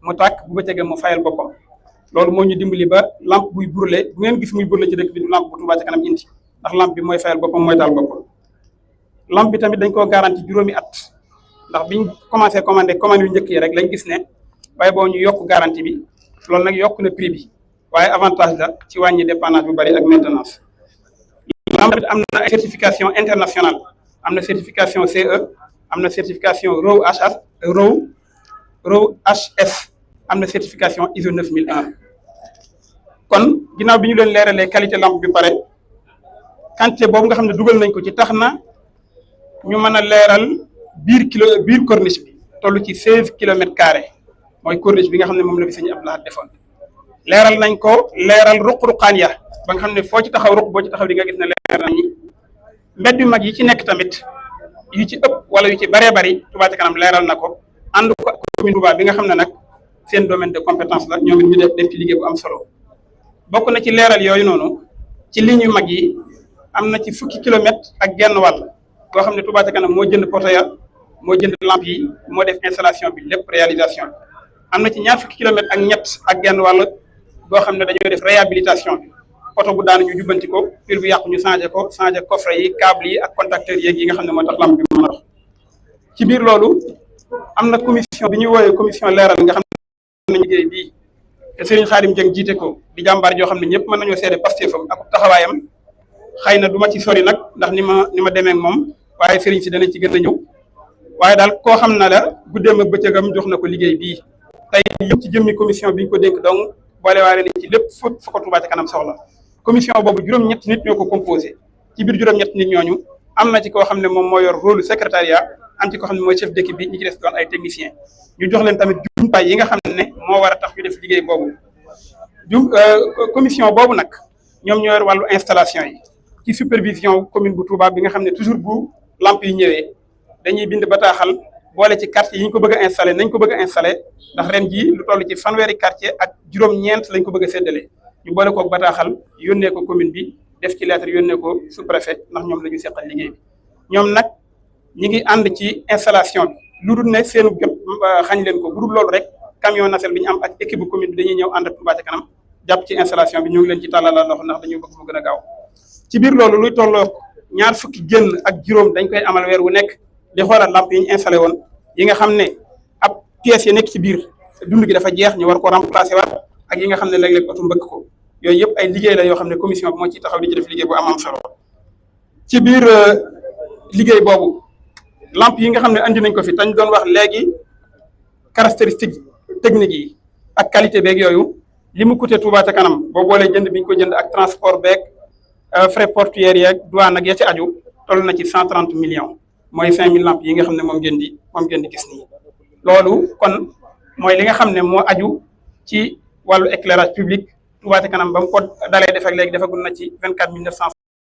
mu tàkk bu bëccëgee mu fayal boppam loolu moo ñu dimbali ba lampe buy brûler bu ngeen gis muy brûler ci dëkk bi du lampe bu Touba ca kanam indi ndax lampe bi mooy fayal boppam mooy taal boppam. lampe bi tamit dañ koo garanti juróomi at ndax biñ commencé commande yu njëkk yi rek lañ gis ne waaye boo ñu yokk garantie bi loolu nag yokk na prix bi waaye avantage la ci wàññi dépendance bu bari ak maintenance. lampe bi am na ay certification internationale am na certification CE am na certification ROW HS am na certification ISO 9001 kon ginnaaw bi ñu leen leeralee qualité lampe bi pare quantité boobu nga xam ne dugal nañ ko ci tax na ñu mën a leeral biir corniche bi toll ci 16 kilomètres carrés mooy corniche bi nga xam ne moom la fi sëñ Abdou Lahad defoon leeral nañ ko leeral ruq-ruqaan ya ba nga xam ne foo ci taxaw ruq boo ci taxaw di nga gis ne leeral nañ ñi mbedd yu mag yi ci nekk tamit yu ci ëpp wala yu ci bëree bëri Touba ca kanam leeral na ko ànd ko commune Touba bi nga xam ne nag seen domaine de compétence la ñoom it ñu def ci liggéey bu am solo bokk na ci leeral yooyu noonu ci ligne yu mag yi am na ci fukki kilomètres ak genn wàll boo xam ne Touba ca kanam moo jënd poto ya moo jënd lampe yi moo def installation bi lépp réalisation bi am na ci ñaar fukki kilomètres ak ñett ak genn wàll boo xam ne dañoo def réhabilitation bi poto bu daanu ñu jubbanti ko fil bu yàqu ñu changé coffre yi câble yi ak contacteurs yeeg yi nga xam ne moo tax lampe bi mën a dox ci biir loolu am na commission bi ñuy woowee commission leeral nga xam ne liggéey bii te Serigne Khadim Dieng jiite ko di jàmbaar joo xam ne ñëpp mën nañoo seede pastéefam ak taxawaayam xëy na du ma ci sori nag ndax ni ma demee ak moom waaye Serigne si danañ ci gën a ñëw waaye daal koo xam na la guddeem ak bëccëgam jox na ko liggéey bii tey yëpp ci jëmmi commission bi ñu ko dénk donc boole waale na ci lépp fa ko Touba ca kanam soxla commission boobu juróom-ñetti nit ñoo ko composé ci biir juróom-ñetti nit ñooñu am na ci koo xam ne moom moo yor rôle secrétariat am ci koo xam ne mooy chef d'équipe bi ñi ci des doon ay technicien ñu jox leen tamit jumtuwaay yi nga xam ne moo war a tax ñu def liggéey boobu commission boobu nag ñoom ñoo yor wàllu installation yi ci supervision commune bu Touba bi nga xam ne toujours bu lampe yi ñëwee dañuy bind bataaxal boole ci quartier yi ñu ko bëgg a installé nañ ko bëgg a installé ndax ren jii lu toll ci fanweeri quartier ak juróom-ñeent lañ ko bëgg a séddale ñu boole koog bataaxal yónnee ko commune bi def ci lettre yónnee ko sous préfet ndax ñoom la ñu seqal liggéey bi ñoom nag ñi ngi ànd ci installation bi lu dul ne seenu jot xañ leen ko bu dul loolu rek camion nacelle bi ñu am ak équipe bu commune bi dañuy ñëw ànd ak Touba ca kanam jàpp ci installation bi ñu ngi leen ci tàllalal loxo ndax dañu bëgg mu gën a gaaw ci biir loolu luy tolloo ñaar fukki génn ak juróom dañ koy amal weer wu nekk di xoolaat lampe yi ñu installé woon yi nga xam ne ab pièces yi nekk ci biir dund gi dafa jeex ñu war ko remplacer waat ak yi nga xam ne léeg-léeg oto mbëkk ko yooyu yëpp ay liggéey la yoo xam ne commission bi moo ciy taxaw di ci def liggéey bu am solo ci biir liggéey boobu lampe yi nga xam ne andi nañ ko fi tañ doon wax léegi caractéristique technique yi ak qualité beeg yooyu li mu coûté Touba ca kanam boo boolee jënd bi ñu ko jënd ak transport beeg frais portuaires yeeg douane ak ya ci aju toll na ci 130 millions mooy 5000 lampes yi nga xam ne moom ngeen di gis nii loolu kon mooy li nga xam ne moo aju ci wàllu éclairage public Touba ca kanam ba mu ko dalee def ak léegi defagul na ci 24 900